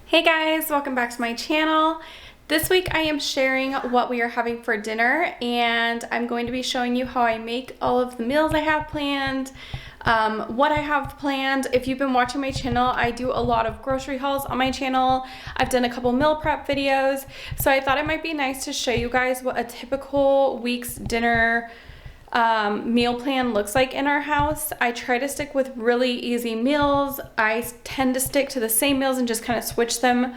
Hey guys, welcome back to my channel. This week I am sharing what we are having for dinner, and I'm going to be showing you how I make all of the meals I have planned, what I have planned. If you've been watching my channel, I do a lot of grocery hauls on my channel. I've done a couple meal prep videos, so I thought it might be nice to show you guys what a typical week's dinner meal plan looks like in our house. I try to stick with really easy meals. I tend to stick to the same meals and just kind of switch them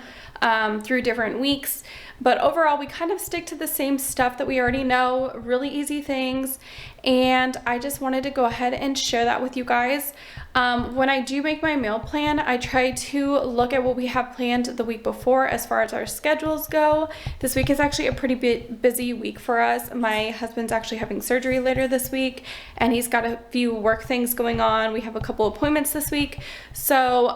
through different weeks. But overall, we kind of stick to the same stuff that we already know, really easy things. And I just wanted to go ahead and share that with you guys. When I do make my meal plan, I try to look at what we have planned the week before as far as our schedules go. This week is actually a pretty busy week for us. My husband's actually having surgery later this week, and he's got a few work things going on. We have a couple appointments this week. So,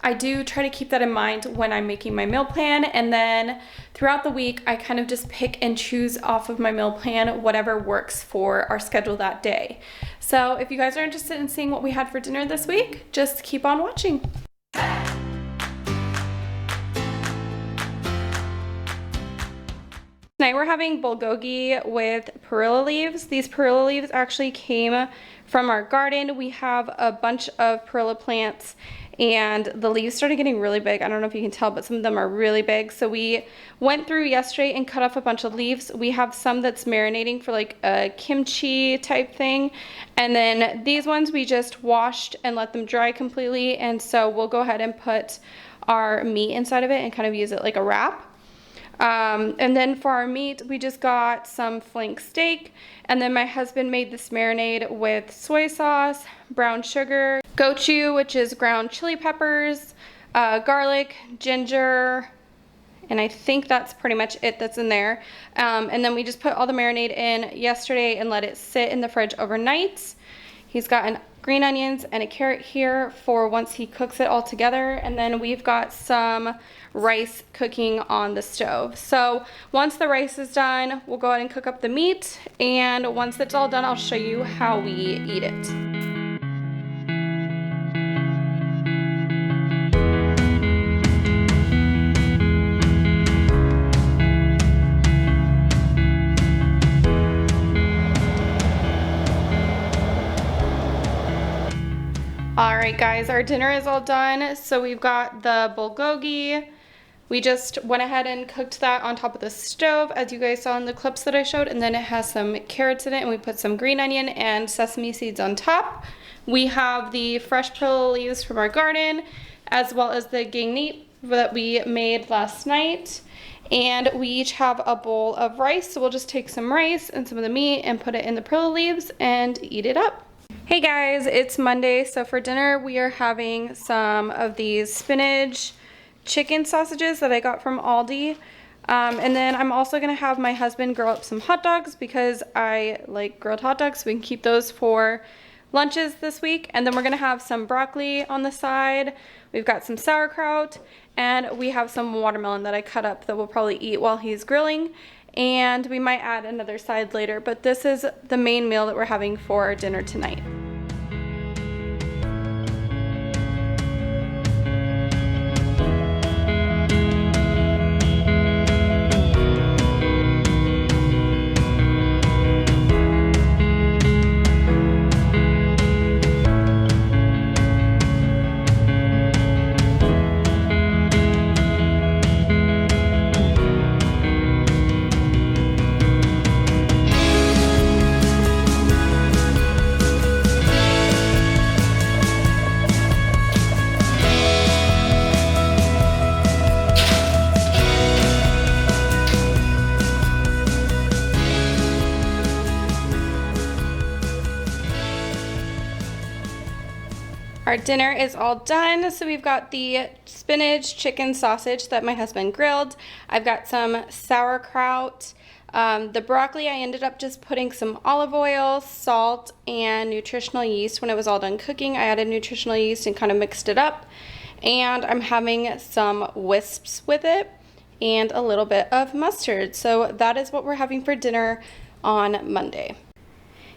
I do try to keep that in mind when I'm making my meal plan, and then throughout the week I kind of just pick and choose off of my meal plan whatever works for our schedule that day. So if you guys are interested in seeing what we had for dinner this week, just keep on watching. Tonight we're having bulgogi with perilla leaves. These perilla leaves actually came from our garden. We have a bunch of perilla plants, and the leaves started getting really big. I don't know if you can tell, but some of them are really big. So we went through yesterday and cut off a bunch of leaves. We have some that's marinating for like a kimchi type thing. And then these ones we just washed and let them dry completely. And so we'll go ahead and put our meat inside of it and kind of use it like a wrap. And then for our meat, we just got some flank steak, and then my husband made this marinade with soy sauce, brown sugar, gochu, which is ground chili peppers, garlic, ginger, and I think that's pretty much it that's in there. And then we just put all the marinade in yesterday and let it sit in the fridge overnight. He's got green onions and a carrot here for once he cooks it all together. And then we've got some rice cooking on the stove. So once the rice is done, we'll go ahead and cook up the meat. And once it's all done, I'll show you how we eat it. Alright guys, our dinner is all done. So we've got the bulgogi. We just went ahead and cooked that on top of the stove, as you guys saw in the clips that I showed, and then it has some carrots in it, and we put some green onion and sesame seeds on top. We have the fresh perilla leaves from our garden, as well as the gingeet that we made last night. And we each have a bowl of rice, so we'll just take some rice and some of the meat and put it in the perilla leaves and eat it up. Hey guys, it's Monday, so for dinner we are having some of these spinach chicken sausages that I got from Aldi. And then I'm also going to have my husband grill up some hot dogs because I like grilled hot dogs, so we can keep those for lunches this week. And then we're going to have some broccoli on the side. We've got some sauerkraut, and we have some watermelon that I cut up that we'll probably eat while he's grilling. And we might add another side later, but this is the main meal that we're having for our dinner tonight. Our dinner is all done, so we've got the spinach chicken sausage that my husband grilled. I've got some sauerkraut. The broccoli, I ended up just putting some olive oil, salt, and nutritional yeast. When it was all done cooking, I added nutritional yeast and kind of mixed it up. And I'm having some wisps with it and a little bit of mustard. So that is what we're having for dinner on Monday.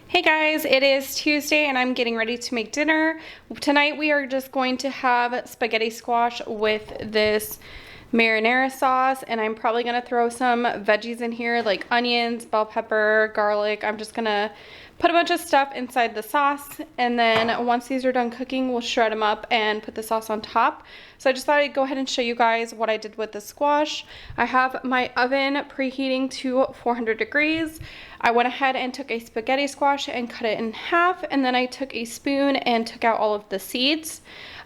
Hey guys, it is Tuesday and I'm getting ready to make dinner. Tonight we are just going to have spaghetti squash with this marinara sauce, and I'm probably gonna throw some veggies in here like onions, bell pepper, garlic. I'm just gonna put a bunch of stuff inside the sauce, and then once these are done cooking, we'll shred them up and put the sauce on top. So I just thought I'd go ahead and show you guys what I did with the squash. I have my oven preheating to 400 degrees. I went ahead and took a spaghetti squash and cut it in half, and then I took a spoon and took out all of the seeds.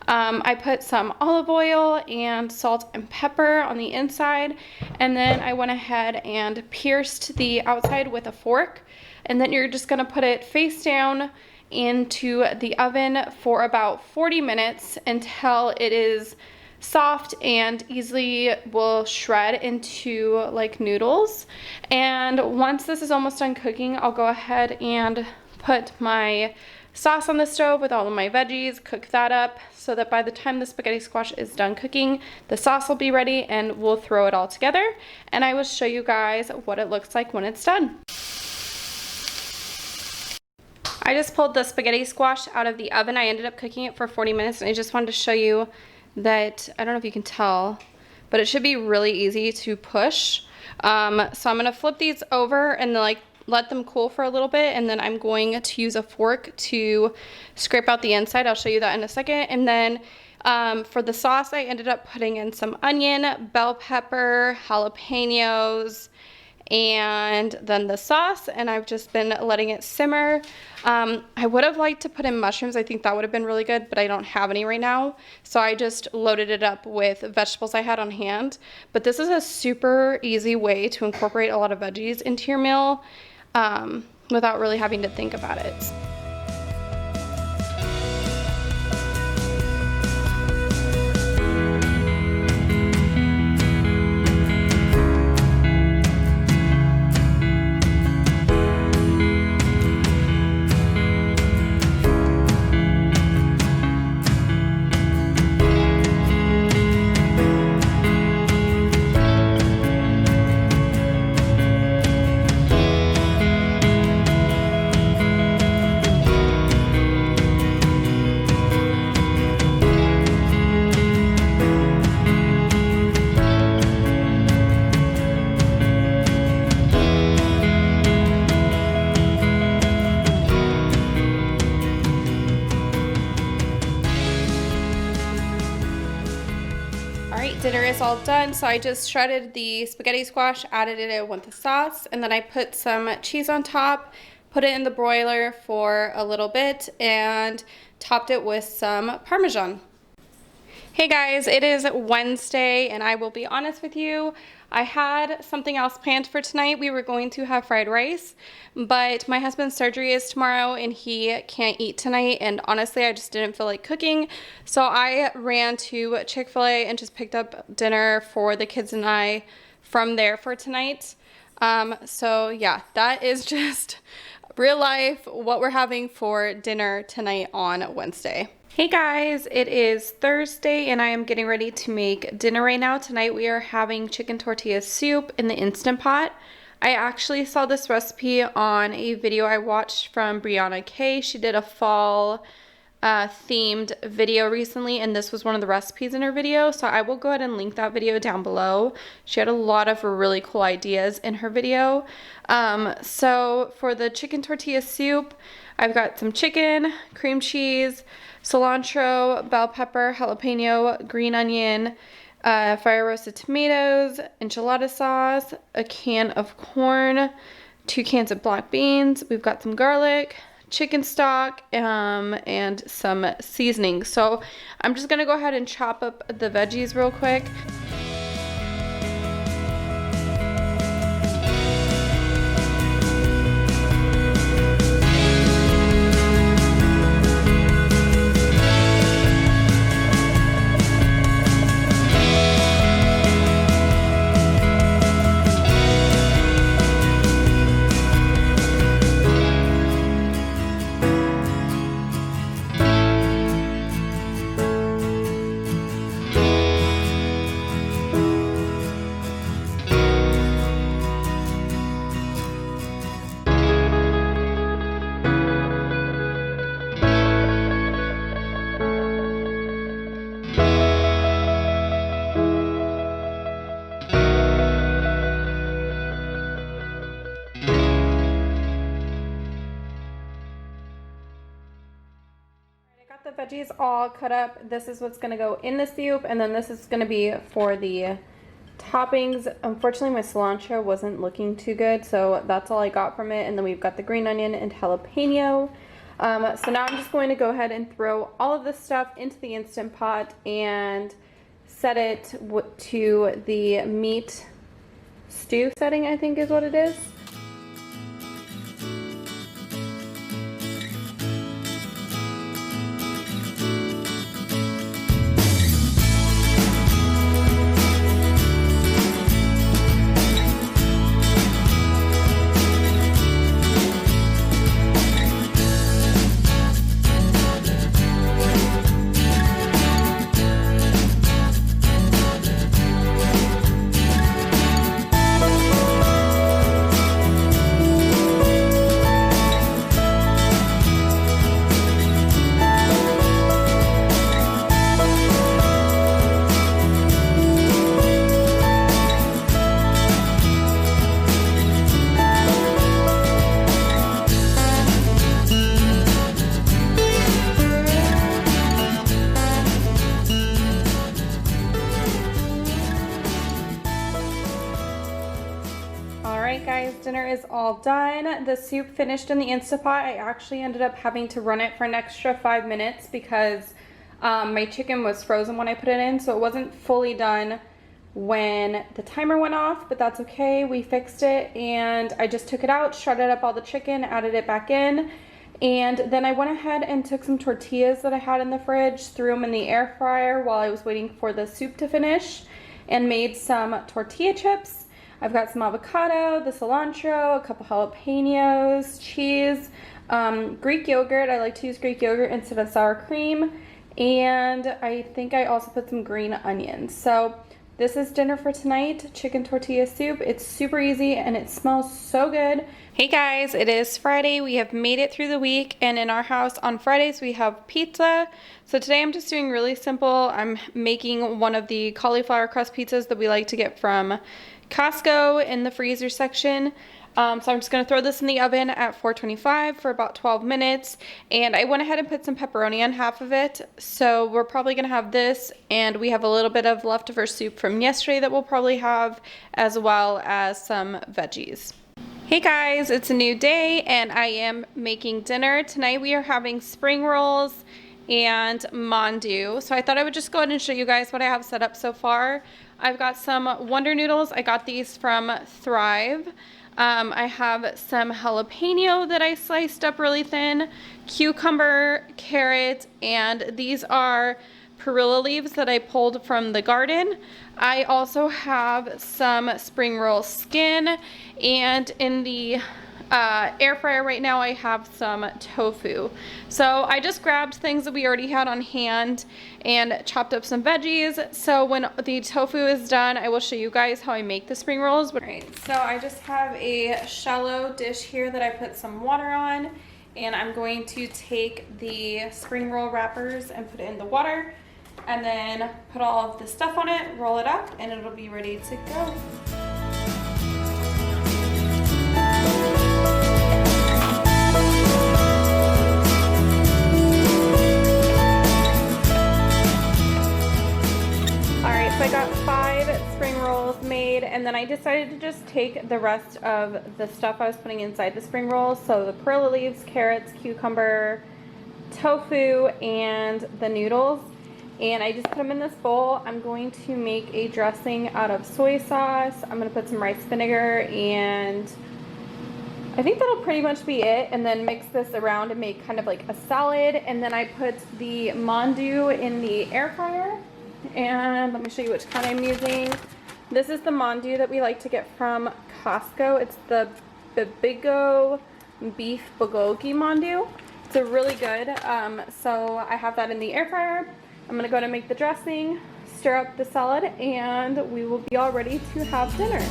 I put some olive oil and salt and pepper on the inside, and then I went ahead and pierced the outside with a fork, and then you're just gonna put it face down into the oven for about 40 minutes until it is soft and easily will shred into like noodles. And once this is almost done cooking, I'll go ahead and put my sauce on the stove with all of my veggies, cook that up so that by the time the spaghetti squash is done cooking, the sauce will be ready, and we'll throw it all together and I will show you guys what it looks like when it's done. I just pulled the spaghetti squash out of the oven. I ended up cooking it for 40 minutes, and I just wanted to show you that, I don't know if you can tell, but it should be really easy to push. So I'm gonna flip these over and like let them cool for a little bit, and then I'm going to use a fork to scrape out the inside. I'll show you that in a second. And then for the sauce, I ended up putting in some onion, bell pepper, jalapenos, and then the sauce, and I've just been letting it simmer. I would have liked to put in mushrooms. I think that would have been really good, but I don't have any right now, so I just loaded it up with vegetables I had on hand. But this is a super easy way to incorporate a lot of veggies into your meal without really having to think about it. Dinner is all done, so I just shredded the spaghetti squash, added it in with the sauce, and then I put some cheese on top, put it in the broiler for a little bit, and topped it with some Parmesan. Hey guys, it is Wednesday, and I will be honest with you, I had something else planned for tonight. We were going to have fried rice, but my husband's surgery is tomorrow and he can't eat tonight, and honestly I just didn't feel like cooking, so I ran to Chick-fil-A and just picked up dinner for the kids and I from there for tonight. So yeah, that is just real life what we're having for dinner tonight on Wednesday. Hey guys, it is Thursday and I am getting ready to make dinner right now. Tonight we are having chicken tortilla soup in the Instant Pot. I actually saw this recipe on a video I watched from Brianna K. She did a fall themed video recently, and this was one of the recipes in her video, so I will go ahead and link that video down below. She had a lot of really cool ideas in her video. So for the chicken tortilla soup, I've got some chicken, cream cheese, cilantro, bell pepper, jalapeno, green onion, fire roasted tomatoes, enchilada sauce, a can of corn, 2 cans of black beans. We've got some garlic, chicken stock, and some seasoning. So I'm just gonna go ahead and chop up the veggies real quick. the veggies all cut up. This is what's gonna go in the soup, and then this is gonna be for the toppings. Unfortunately, my cilantro wasn't looking too good, so that's all I got from it. And then we've got the green onion and jalapeno. So now I'm just going to go ahead and throw all of this stuff into the Instant Pot and set it to the meat stew setting, I think is what it is. Alright guys, dinner is all done. The soup finished in the Instant Pot. I actually ended up having to run it for an extra 5 minutes because my chicken was frozen when I put it in, so it wasn't fully done when the timer went off, but that's okay. We fixed it, and I just took it out, shredded up all the chicken, added it back in, and then I went ahead and took some tortillas that I had in the fridge, threw them in the air fryer while I was waiting for the soup to finish, and made some tortilla chips. I've got some avocado, the cilantro, a couple jalapenos, cheese, Greek yogurt. I like to use Greek yogurt instead of sour cream. And I think I also put some green onions. So this is dinner for tonight, chicken tortilla soup. It's super easy and it smells so good. Hey guys, it is Friday. We have made it through the week, and in our house on Fridays we have pizza. So today I'm just doing really simple. I'm making one of the cauliflower crust pizzas that we like to get from Costco in the freezer section. So I'm just going to throw this in the oven at 425 for about 12 minutes. And I went ahead and put some pepperoni on half of it. So we're probably going to have this, and we have a little bit of leftover soup from yesterday that we'll probably have, as well as some veggies. Hey guys, it's a new day and I am making dinner. Tonight we are having spring rolls and mandu. So I thought I would just go ahead and show you guys what I have set up so far. I've got some Wonder Noodles. I got these from Thrive. I have some jalapeno that I sliced up really thin, cucumber, carrot, and these are perilla leaves that I pulled from the garden. I also have some spring roll skin, and in the air fryer right now I have some tofu. So I just grabbed things that we already had on hand and chopped up some veggies. So when the tofu is done, I will show you guys how I make the spring rolls. Alright, so I just have a shallow dish here that I put some water on, and I'm going to take the spring roll wrappers and put it in the water, and then put all of the stuff on it, roll it up, and it'll be ready to go. Alright, so I got 5 spring rolls made, and then I decided to just take the rest of the stuff I was putting inside the spring rolls. So the perilla leaves, carrots, cucumber, tofu, and the noodles. And I just put them in this bowl. I'm going to make a dressing out of soy sauce. I'm going to put some rice vinegar, and I think that'll pretty much be it. And then mix this around and make kind of like a salad. And then I put the mandu in the air fryer. And let me show you which kind I'm using. This is the mandu that we like to get from Costco. It's the Bibigo beef bulgogi mandu. It's a really good. So I have that in the air fryer. I'm going to go ahead and make the dressing, stir up the salad, and we will be all ready to have dinner.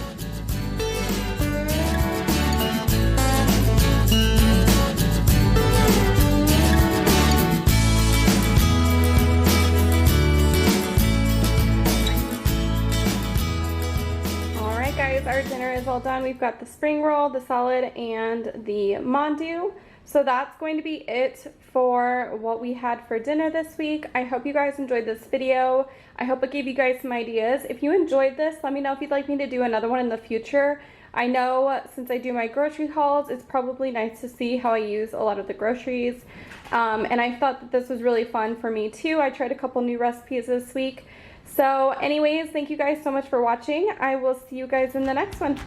Alright guys, our dinner is all done. We've got the spring roll, the salad, and the mandu. So that's going to be it for what we had for dinner this week. I hope you guys enjoyed this video. I hope it gave you guys some ideas. If you enjoyed this, let me know if you'd like me to do another one in the future. I know since I do my grocery hauls, it's probably nice to see how I use a lot of the groceries. And I thought that this was really fun for me too. I tried a couple new recipes this week. So anyways, thank you guys so much for watching. I will see you guys in the next one.